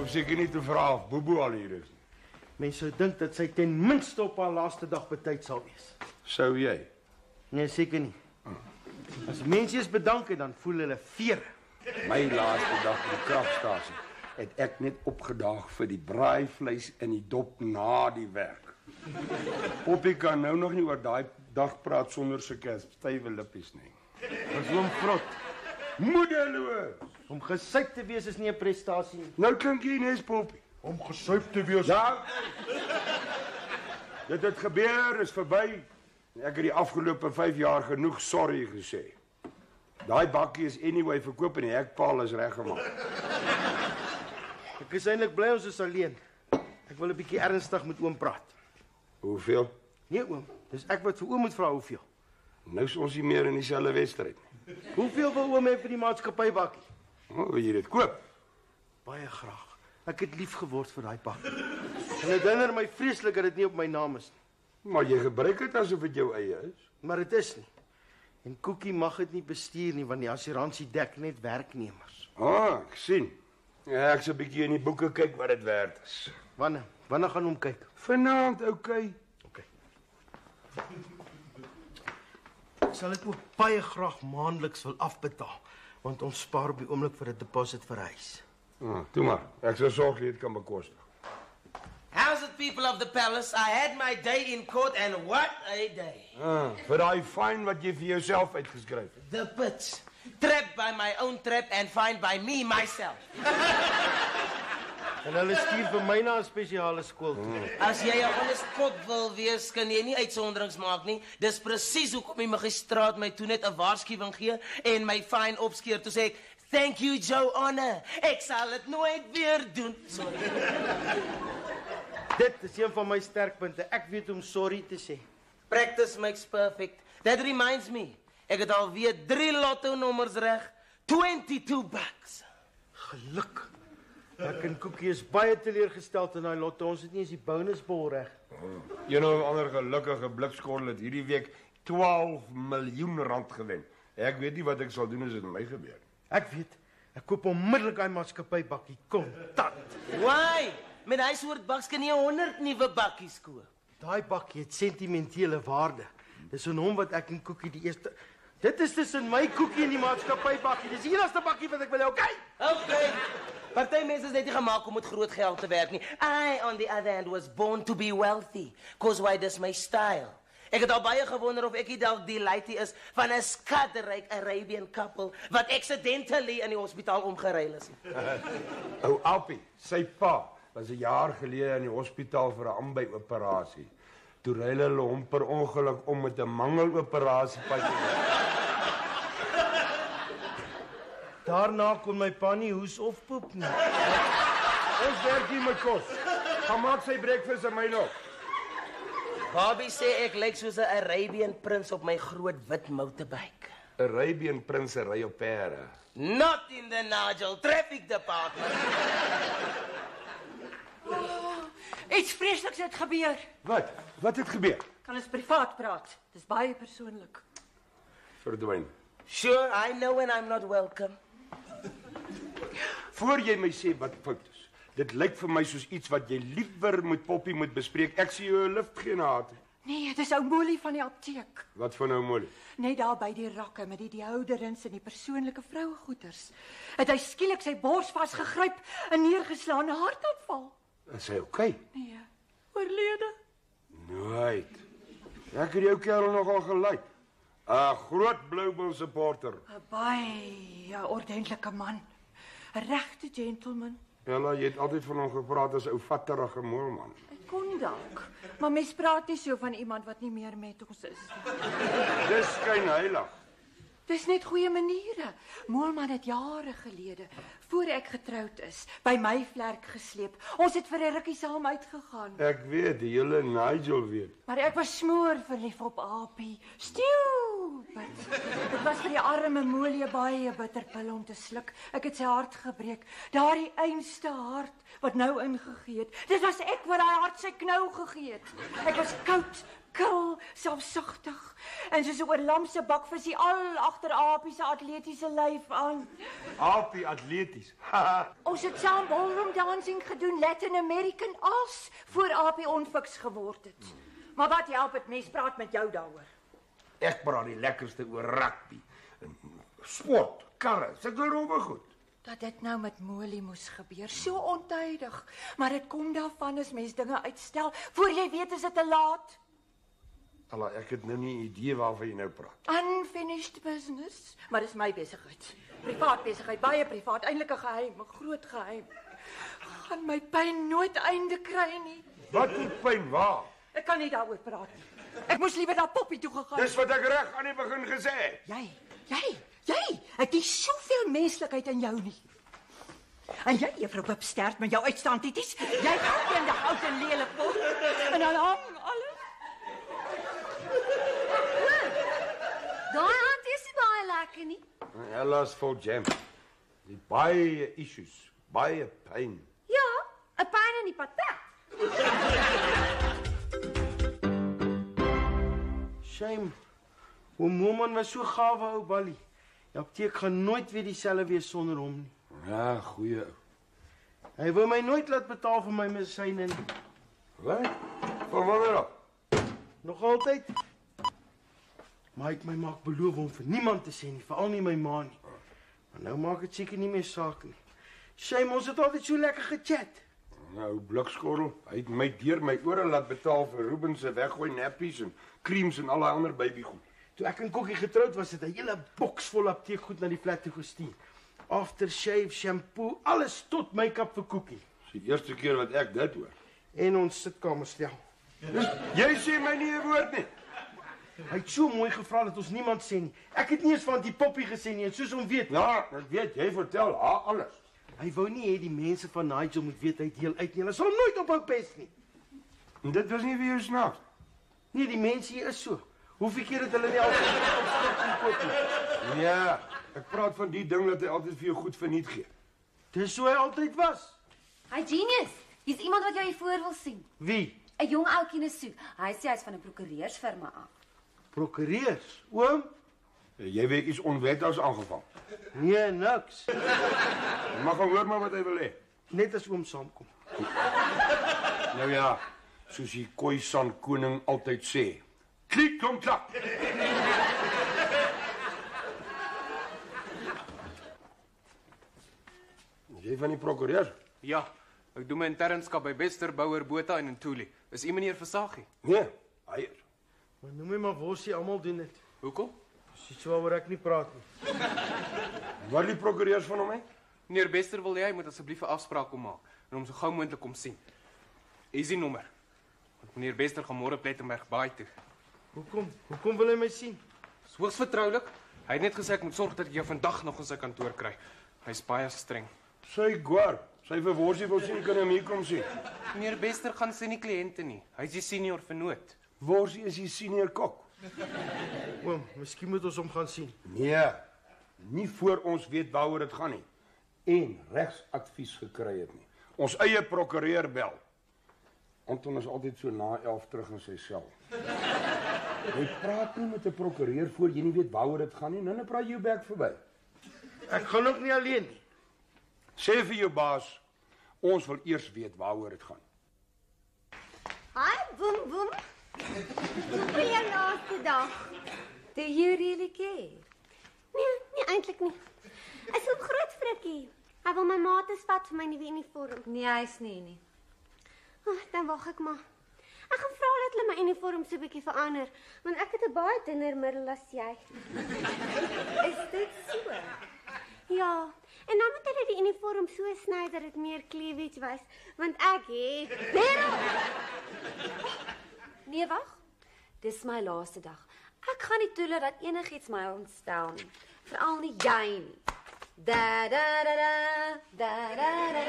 Seker nie te vra of Bobo al hier is. Mense sou dink dat sy ten minste op haar laaste dag betyds sal wees. Sou jy? Nee, seker nie. As mense eens bedank het, dan voel hulle vere. My laaste dag by die kragstasie het ek net opgedaag vir die braaivleis en die dop na die werk. Poppie kan nou nog nie oor daai dag praat sonder sulke stywe lippies nie. Ons oom Vrot. Moedeloos! Om gesuip te wees is nie 'n prestasie nie. Nou klink jy nes Poppie. Om gesuip te wees. Ja. Dit het gebeur, is verby. Ek het die afgelope 5 jaar genoeg sorry gesê. Daai bakkie is anyway verkoop en die hekpaal is reggemaak. Ek is eintlik bly ons is alleen. Ek wil 'n bietjie ernstig met oom praat. Hoeveel? Nee oom, dis ek wat vir oom moet vra hoeveel. Nou is ons nie meer in dieselfde wedstryd nie. Hoeveel wil oom hê vir die maatskappy bakkie? Wil jy dit koop? Baie graag. Ek het lief geword vir daai bakkie. En dit hindер my vreeslik dat dit nie op my naam is nie. Maar jy gebruik dit asof dit jou eie is. Maar dit is nie. En Koekie mag dit nie bestuur nie want die assuransie dek net werknemers. Ek sien. Ja, ek sal 'n bietjie in die boeke kyk wat dit werd is. Wanneer gaan hom kyk? Vanaand, okay. Ek sal dit ook baie graag maandeliks wil afbetaal, want ons spaar op die oomblik vir 'n deposit vir huis. Toe maar. Ek sal sorg jy dit kan bekostig. How's it, people of the palace? I had my day in court and what a day. Vir daai fine wat jy vir jouself uitgeskryf het. The pit. Trapped by my own trap and fined by me, myself. En hulle stuur vir my na 'n spesiale skool toe. As jy 'n honest kop wil wees, kan jy nie uitsonderings maak nie. Dis presies hoekom die magistraat my toe net 'n waarskuwing gee en my fine opskeer toe sê ek, "Thank you, Joe Honor. Ek sal dit nooit weer doen." Sorry. Dit is een van my sterkpunte. Ek weet om sorry te sê. Practice makes perfect. That reminds me. Ek het alweer 3 lotto nommers reg. $22. Geluk. Ek en Koekie is baie teleurgesteld in daai lotto. Ons het nie eens die bonusbol reg. Een of ander gelukkige blikskottel het hierdie week 12 miljoen rand gewen. Ek weet nie wat ek sal doen as dit met my gebeur. Ek weet. Ek koop onmiddellik daai maatskappy bakkie kontant. Why? Met hy soort baks kan jy 100 nuwe bakkies koop. Daai bakkie het sentimentele waarde. Dis in hom wat ek en Koekie die eerste... Dit is tussen my Koekie en die maatskappy bakkie. Dis die enigste bakkie wat ek wil hê, okay? Okay. Party mense is net nie gemaak om met groot geld te werk nie. I, on the other hand, was born to be wealthy. Cause why, dis my style. Ek het al baie gewonder of ek die dalk die lady is van 'n skatryk Arabian couple wat accidentally in die hospitaal omgeruil is. Ou Alpie, sy pa was 'n jaar gelede in die hospitaal vir 'n ambyoperasie. Toe ruil hulle hom per ongeluk om met 'n mangeloperasie pasiënt. Daarna kon my pa nie hoes of poep nie. Ons werk hier met kos. Gaan maak sy breakfast en my nog. Bobby sê ek lyk soos 'n Arabian prins op my groot wit motorbike. Arabian prinse ry op perde. Not in the Nigel Traffic Department. Iets vreesliks het gebeur. Wat? Wat het gebeur? Kan ons privaat praat? Dis baie persoonlik. Verdwyn. Sure, I know when I'm not welcome. Voor jy my sê wat fout is. Dit lyk vir my soos iets wat jy liewer met Poppie moet bespreek. Ek sien jou 'n lift gee na haar toe. Nee, dis ou Molly van die apteek. Wat van nou Molly? Net daar by die rakke met die deodorants en die persoonlike vrouegoeders. Het hy skielik sy bors vasgegryp en neergeslaan 'n hartaanval. Is hy okay? Nee, oorlede. Nooit. Ek het jou kerel nogal gelike. 'n Groot Blue Bull supporter. 'n Baie ordentlike man. 'n Regte gentleman. Ella, jy het altyd van hom gepraat as 'n ou vatterige moelman. Ek kon dalk, maar mens praat nie so van iemand wat nie meer met ons is nie. Dis skyn heilig. Dis net goeie maniere. Moelman het jare gelede, voor ek getroud is, by my vlerk gesleep. Ons het vir 'n rukkie saam uitgegaan. Ek weet, die hele Nigel weet. Maar ek was smoor verlief op Apie. Stupid. Dit was vir die arme Molie baie bitterpil om te sluk. Ek het sy hart gebreek. Daardie einste hart wat nou ingegee het. Dit was ek wat daai hart sy knou gegee het. Ek was koud, kil, selfsugtig. En soos 'n oorlamse bakvisie al agter Apie se atletiese lyf aan. Apie atleties. Ons het saam ballroom dancing gedoen, Latin American als voor Apie onfiks geword het. Maar wat help het mens praat met jou daaroor? Ek praat die lekkerste oor rugby. Sport, karre, sulke rowwe goed. Dat dit nou met Molie moes gebeur, so ontydig. Maar dit kom daarvan as mens dinge uitstel. Voor jy weet is dit te laat. Alla, ek het nou nie 'n idee waarvan jy nou praat. Unfinished business, maar dis my besigheid. Privaat besigheid, baie privaat, eintlik 'n geheim, 'n groot geheim. Gaan my pyn nooit einde kry nie. Wat 'n pyn, waar? Ek kan nie daaroor praat nie. Ek moes liewer na Poppie toe gegaan. Dis wat ek reg aan die begin gesê het. Jy, ek het soveel menslikheid in jou nie. En jy, juffrou Pipstert, met jou uitstaantities, jy gaan eendag oud en lelik word. En dan hang alles. Daai hand is nie baie lekker nie. Ella's vol jam. Die baie issues, baie pyn. Ja, 'n pyn in die patat. Shame. Oom Moelman was so gawe ou ballie. Die apteek gaan nooit weer dieselfde wees sonder hom nie. Ja, goeie ou. Hy wou my nooit laat betaal vir my medisyne nie. Wat? Van wanneer af? Nog altyd. Maar hy het my maak beloof om vir niemand te sê nie, veral nie my ma nie. Maar nou maak dit seker nie meer saak nie. Shame, ons het altyd so lekker gechat. Nou, blikskorrel, hy het my deur my ore laat betaal vir Ruben se weggooi nappies en creams en al die ander babygoed. Toe ek en Kokkie getroud was, het hy 'n hele boks vol apteekgoed na die flat toe gestuur. Aftershave, shampoo, alles tot make-up vir Kokkie. Dis die eerste keer wat ek dit hoor. En ons sitkamerstel. Jy sê my nie 'n woord nie. Hy het so mooi gevra dat ons niemand sê nie. Ek het nie eens van die Poppie gesê nie, en soos hom weet. Ja, ek weet, jy vertel haar alles. Hy wou nie hê die mense van Nigel moet weet hy deel uit nie. Hulle sal hom nooit ophou pes nie. En dit was nie vir jou snaaks. Nee, die mense hier is so. Hoeveel keer het hulle nie al gekoop nie? Ja, ek praat van die ding dat hy altyd vir jou goed verniet gee. Dis so hy altyd was. Hy genius. Hier's iemand wat jou hier voor wil sien. Wie? 'n Jong ouetjie in 'n soet. Hy sê hy's van 'n prokureursfirma af. Prokureurs. Oom? Jy weet iets onwettigs aangevang. Nee, niks. Jy mag hom hoor maar wat hy wil hê. Net as oom saamkom. Nou ja, soos die Khoisan koning altyd sê. Klik kom klap. Jy van die prokureur? Ja, ek doen my internskap by Bester Bouwer Botha in Ntuli. Is u meneer Versaghi? Nee, hy is. Maar noem my maar Wossie, almal doen dit. Hoekom? Dis iets waaroor ek nie praat nie. Wat die prokureurs van hom hè? Meneer Bester wil hy moet asseblief 'n afspraak kom maak en hom so gou moontlik kom sien. Hier is die nommer. Want meneer Bester gaan môre Plettenberg Baai toe. Hoekom wil hy my sien? Dis hoogs vertroulik. Hy het net gesê ek moet sorg dat ek jou vandag nog in sy kantoor kry. Hy's baie streng. Sy gwaar. Sy verworsie wil sien kan hom hier kom sien. Meneer Bester gaan sien nie kliënte nie. Hy's die senior vernoot. Worsie is die senior kok. Oom, miskien moet ons hom gaan sien. Nee, nie voor ons weet waaroor dit gaan nie. En regsadvies gekry het nie. Ons eie prokureur bel. Anton is altyd so na 11 terug in sy sel. Jy praat nie met 'n prokureur voor jy nie weet waaroor dit gaan nie. Nou praat jy jou bek verby. Ek gaan ook nie alleen nie. Sê vir jou baas, ons wil eers weet waaroor dit gaan. Hi, boem boem. Hoe was jou laaste dag? Do you really care? Nee, eintlik nie. Ek soek groot frikkie. Hy wil my mates vat vir my nuwe uniform. Nee, hy's nie. Dan wag ek maar. Ek gaan vra dat hulle my uniform so 'n bietjie verander, want ek het 'n baie dunner middel as jy. Is dit so? Ja, en dan moet hulle die uniform so sny dat dit meer cleavage wys, want ek het Nee, wag. Dis my laaste dag. Ek gaan nie toelaat dat enigiets my ontstel nie. Veral nie jy nie. Da da da da da da da.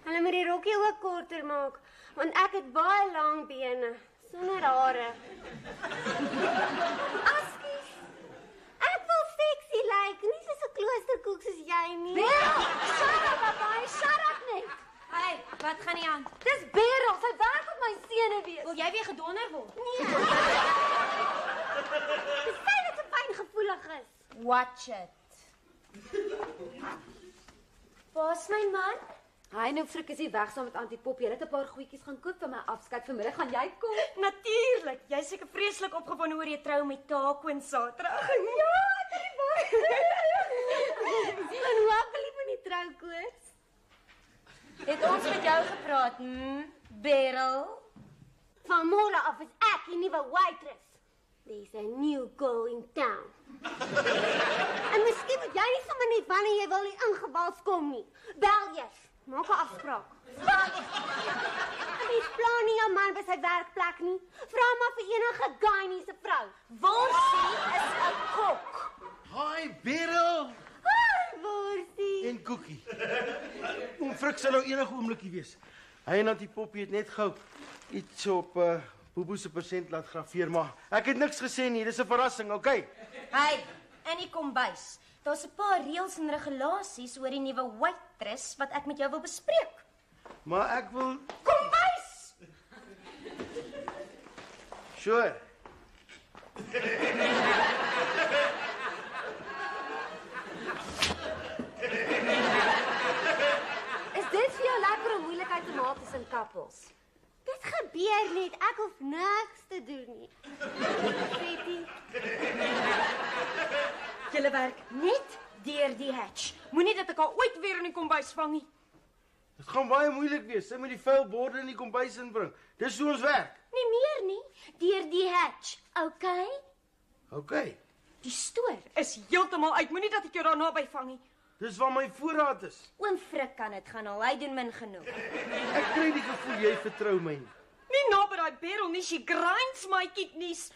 Hulle moet die rokkie ook korter maak, want ek het baie lang bene sonder hare. Askies. Ek wil sexy lyk, nie soos 'n kloosterkoek soos jy nie. Beryl, shut up, papai, shut up net. Hey, wat gaan nie aan? Dis Beryl, sy werk op my senuwees. Wil jy weer gedonder word? Nee. Dis sy wat so pyngevoelig is. Watch it. Waar's my man? Hy nou frik is hy weg saam met Auntie Poppy. Hulle het 'n paar goedjies gaan koop vir my afskeid vanmiddag. Gaan jy kom? Natuurlik. Jy's seker vreeslik opgewonde oor jy trou met Taco en Saterdag. Ja, dit is baie. En hoe appel jy van die troukoers? Het ons met jou gepraat, Beryl? Van môre af is ek die nuwe waitress. There's a new girl in town. En miskien moet jy nie sommer net wanneer jy wil hier ingewals kom nie. Bel eers. Maak 'n afspraak. En mens plan nie 'n man by sy werkplek nie. Vra maar vir enige guy nie se vrou. Worsie is 'n kok. Hi, Beryl. Hi, Worsie. En Koekie. Oom Frik sal nou enige oomblikie wees. Hy en Auntie Poppy het net gou iets op Bobo se persent laat graveer, maar ek het niks gesê nie. Dis 'n verrassing, okay? Hey, in die kombuis. Daar's 'n paar reëls en regulasies oor die nuwe waitress wat ek met jou wil bespreek. Maar ek wil Kombuis! Sure. Is dit vir jou lekker om moeilikheid te maak tussen koppels? Dit gebeur net. Ek hoef niks te doen nie. Betty. Julle werk net deur die hatch. Moenie dat ek haar ooit weer in die kombuis vang nie. Dit gaan baie moeilik wees. Sy moet die vuil borde in die kombuis inbring. Dis hoe ons werk. Nie meer nie, deur die hatch, okay? Okay. Die stoor is heeltemal uit. Moenie dat ek jou daar naby vang nie. Dis waar my voorraad is. Oom Frik kan dit gaan al. Hy doen min genoeg. Ek kry die gevoel jy vertrou my nie. Nie naby daai Beryl nie, she grinds my kidneys.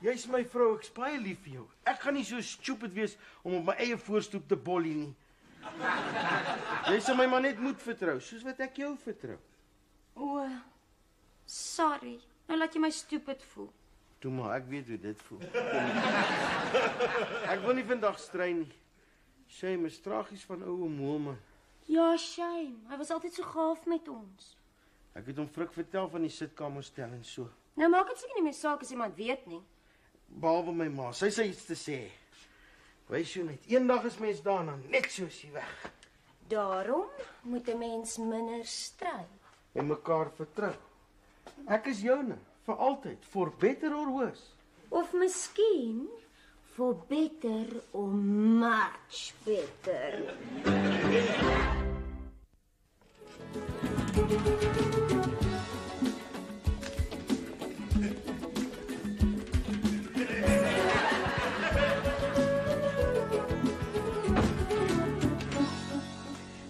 Jy's my vrou, ek's baie lief vir jou. Ek gaan nie so stupid wees om op my eie voorstoep te bollie nie. Jy sal my maar net moet vertrou, soos wat ek jou vertrou. O, sorry. Nou laat jy my stupid voel. Toe maar, ek weet hoe dit voel. Ek wil nie vandag strei nie. Shame is tragies van ou Moelman. Ja, shame. Hy was altyd so gaaf met ons. Ek het hom Frik vertel van die sitkamerstel en so. Nou maak dit seker nie meer saak as iemand weet nie. Behalwe my ma, sy sê iets te sê. Wys jy net, eendag is mens daarna net soos jy weg. Daarom moet 'n mens minder stry. En mekaar vertrou. Ek is joune, vir altyd, for better or worse. Of miskien for better or much better.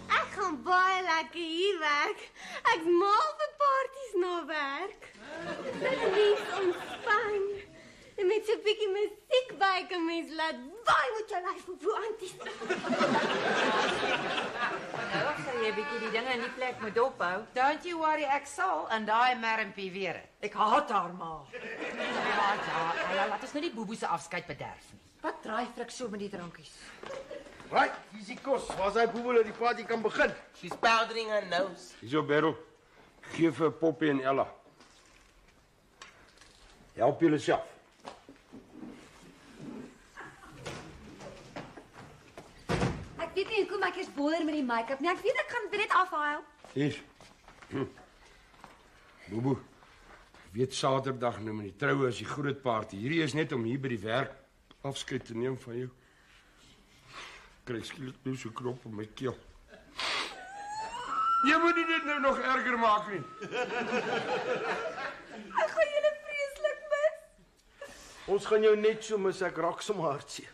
Ek gaan baie lekker hier werk. Ek mal vir parties na werk. Dit is ontspan. En met so 'n bietjie musiek by kan mens laat waai met jou lyf op anties. Nou, ek sal jy 'n bietjie die dinge in die plek moet dophou. Don't you worry, ek sal en daai mermpie weer. Ek haat haar ma. Ja, laat ons nou die Bobo se afskeid bederf nie. Wat draai Frik so met die drankies? Right, hier is die kos, waar sy boebel dat die party kan begin. She's powdering her nose. Hierso Beryl. Gee vir Poppy en Ella. Help julle self. Ek weet nie hoekom ek is boer met die make-up nie. Ek weet ek gaan dit net afhaal. Hier. Bobo. Ek weet Saterdag nou met die troue is die groot party. Hierdie is net om hier by die werk afskeid te neem van jou. Kry skielik nou so krop op my keel. Jy moet dit nou nog erger maak nie. Ek gaan julle vreeslik mis. Ons gaan jou net so mis, ek raak sommer hartseer.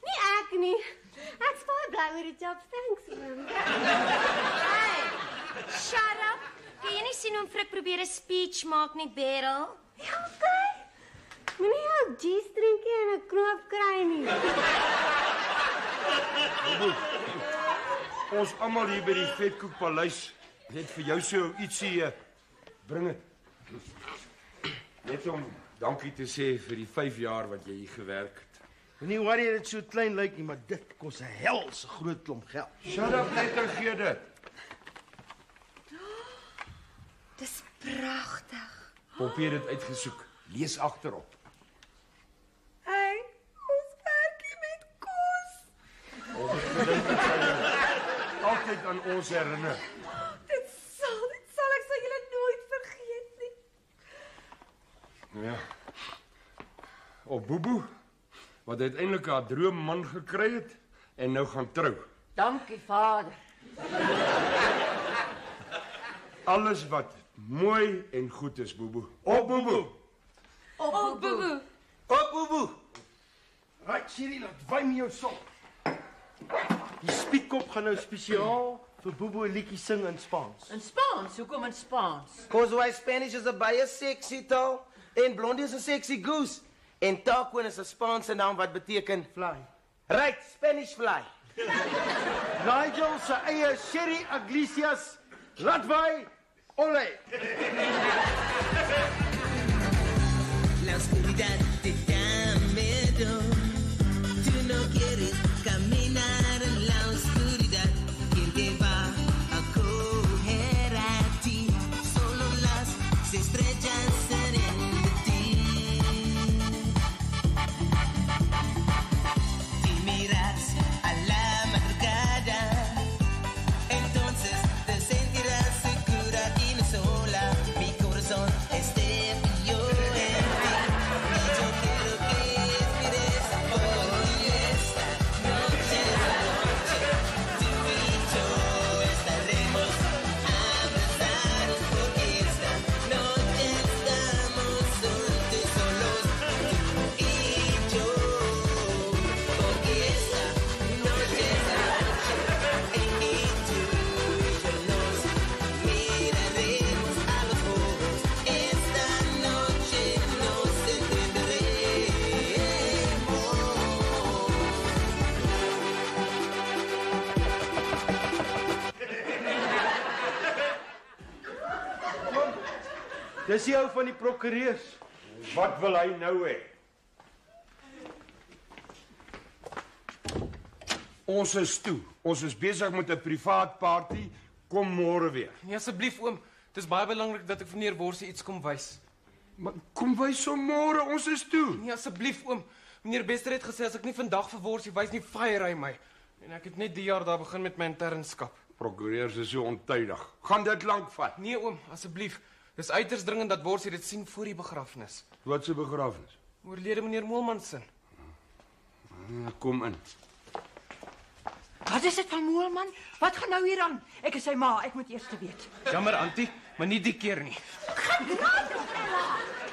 Nie ek nie. Ek's baie bly met die job. Thanks, man. Hey, shut up. Kan jy nie sien hoe Frik probeer 'n speech maak nie, Beryl? Ja, okay. Moenie jou G-stringie en 'n knoop kry nie. Ons almal hier by die Vetkoekpaleis het vir jou so ietsie bring dit. Net om dankie te sê vir die 5 jaar wat jy hier gewerk het. Moenie worry dit so klein lyk nie, maar dit kos 'n helse groot klomp geld. Shut up net en gee dit. Dis pragtig. Poppy het dit uitgesoek. Lees agterop. Hey, ons werk hier met kos. Altyd aan ons herinner. Dit sal ek sal julle nooit vergeet nie. Ja. Op Boeboe, wat uiteindelik haar droomman gekry het en nou gaan trou. Dankie, Vader. Alles wat mooi en goed is, Boeboe. Op Boeboe. Op Boeboe. Op Boeboe. Right, Siri, laat wy my jou sop. Die spietkop gaan nou spesiaal vir Boeboe 'n liedjie sing in Spaans. In Spaans? Hoekom in Spaans? Cause why Spanish is a baie sexy taal en Blondie is 'n sexy goose en Tarquin is 'n Spaanse naam wat beteken Fly. right, Spanish fly. Nigel se eie Sherry Iglesias, laat wy ole. La oscuridad te da miedo. Tú no quieres caminar en la oscuridad. ¿Quién te va a coger a ti? Solo las estrellas serán de ti. Si miras a la madrugada, entonces te sentirás segura y no sola. Mi corazón es de yo en ti. Y yo quiero que mires hoy esta noche, tú y yo estaremos abrazados porque esta noche estamos solos, tú y yo. Porque esta noche es la noche en que tú y yo nos miraremos a los ojos. Esta noche nos entenderemos. Dis die ou van die prokureurs. Wat wil hy nou hê? Ons is toe. Ons is besig met 'n privaat party. Kom môre weer. Nee, asseblief oom, dit is baie belangrik dat ek vir meneer Worsie iets kom wys. Maar kom wys hom môre, ons is toe. Nee, asseblief oom. Meneer Bester het gesê as ek nie vandag vir Worsie wys nie, fire hy my. En ek het net die jaar daar begin met my internskap. Prokureurs is so ontydig. Gaan dit lank vat? Nee oom, asseblief. Dis uiters dringend dat Worsie dit sien voor die begrafnis. Wat se begrafnis? Oorlede meneer Moelman se. Kom in. Wat is dit van Moelman? Wat gaan nou hier aan? Ek is sy ma, ek moet eers weet. Jammer, Antie, maar nie die keer nie.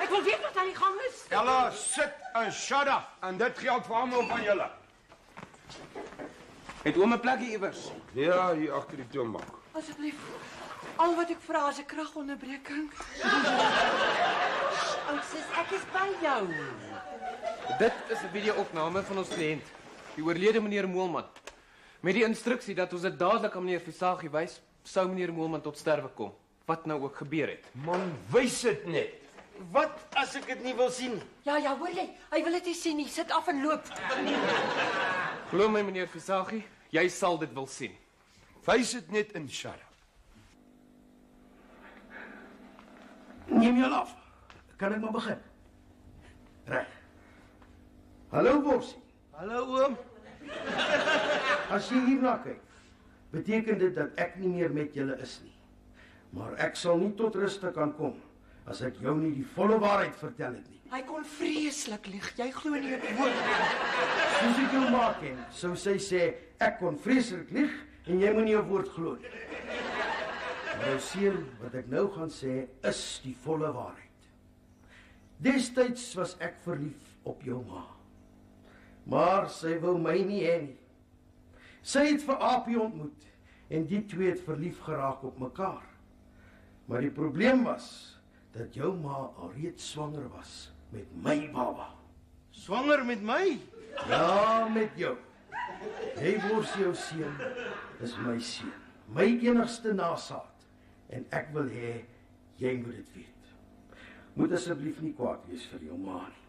Ek wil weet wat aan die gang is. Ella, sit en shut up. En dit geld vir almal van julle. Het oom 'n plekkie iewers? Ja, hier agter die toonbank. Asseblief. Al wat ek vra is 'n kragonderbreking. Oudsis, ek is by jou. Dit is 'n video-opname van ons kliënt, die oorlede meneer Moelman. Met die instruksie dat ons dit dadelik aan meneer Visagie wys, sou meneer Moelman tot sterwe kom, wat nou ook gebeur het. Man, wys dit net. Wat as ek dit nie wil sien nie? Ja, hoor jy? Hy wil dit nie sien nie. Sit af en loop. Glo my meneer Visagie, jy sal dit wil sien. Wys dit net in shut up. Neem jou af. Kan ek maar begin? Reg. Hallo Worsie. Hallo oom. As jy hierna kyk, beteken dit dat ek nie meer met julle is nie. Maar ek sal nie tot ruste kan kom as ek jou nie die volle waarheid vertel het nie. Hy kon vreeslik lieg. Jy glo nie 'n woord. Soos ek jou maak ken, sou sy sê ek kon vreeslik lieg en jy moenie 'n woord glo nie. Nou sien wat ek nou gaan sê is die volle waarheid. Destyds was ek verlief op jou ma. Maar sy wou my nie hê nie. Sy het vir Apie ontmoet en die twee het verlief geraak op mekaar. Maar die probleem was dat jou ma alreeds swanger was met my baba. Swanger met my? Ja, met jou. Jy word jou seun, is my seun. My enigste nasaad. En ek wil hê, jy moet dit weet. Moet asseblief nie kwaad wees vir jou ma nie.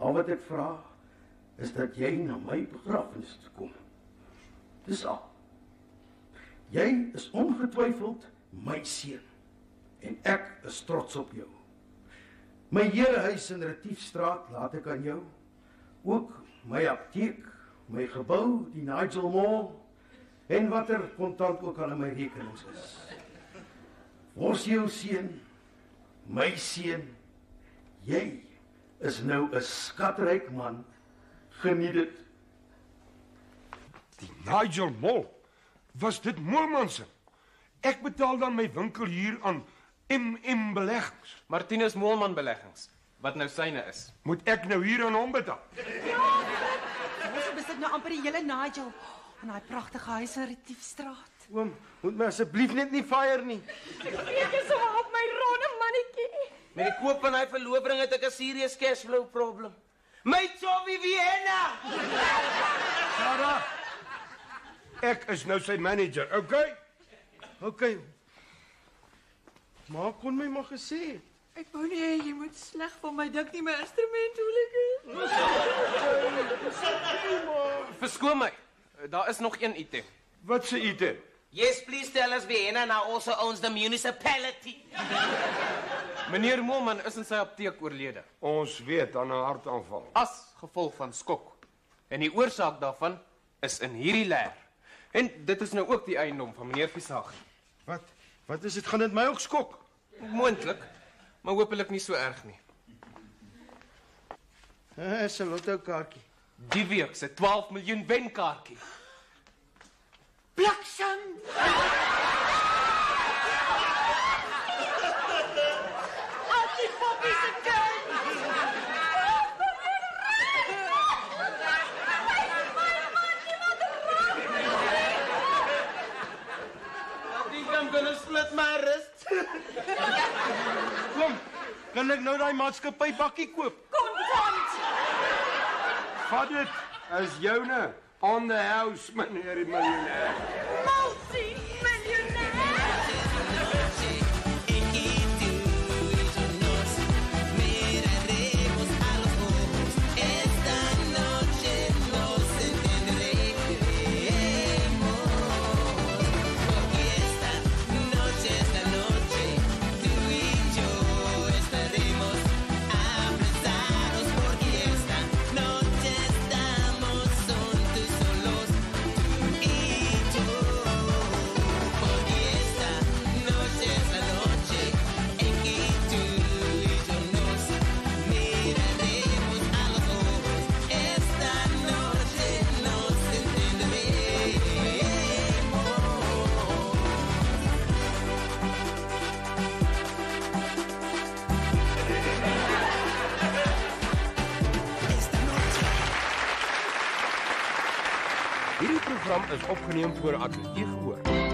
Al wat ek vra, is dat jy na my begrafenis toe kom. Dis al. Jy is ongetwyfeld my seun. En ek is trots op jou. My herehuis in Retiefstraat laat ek aan jou. Ook my apteek, my gebou, die Nigel Mall en watter kontant ook al in my rekenings is. Word jou seun, my seun, jy is nou 'n skatryk man. Geniet dit. Die Nigel Mall. Was dit Moelman se? Ek betaal dan my winkel hier aan MM Beleggings. Martinus Moelman Beleggings, wat nou syne is. Moet ek nou hier aan hom betaal? Ons besit nou amper die hele Nigel in daai pragtige huis in Retiefstraat. Oom, moet my asseblief net nie fire nie. Ek is so op my ronde mannetjie. Met die koop van hy verlovering het ek 'n serious cashflow problem. My Chovi Vienna! Sarah, ek is nou sy manager, okay? Okay. Maar kon my maar gesê. Ek wou nie hê jy moet sleg van my dink nie, my instrument hoelik is. Verskoon my, daar is nog een item. Wat se item? Yes, please tell us Vienna now also owns the municipality. Meneer Moelman is in sy apteek oorlede. Ons weet aan 'n hartaanval. As gevolg van skok. En die oorsaak daarvan is in hierdie leer. En dit is nou ook die eiendom van meneer Visagie. Wat is dit? Gaan dit my ook skok? Moontlik, maar hopelik nie so erg nie. Is 'n lotto kaartjie. Die week se 12 miljoen wenkaartjie. Bliksem! Attie Poppy se kind! I think I'm gonna split my wrist. Kom, kan ek nou daai maatskappy bakkie koop? Kontant! Vat dit, is joune. On the house, meneer die miljonair. Hierdie program is opgeneem voor Ateljee Gehoor.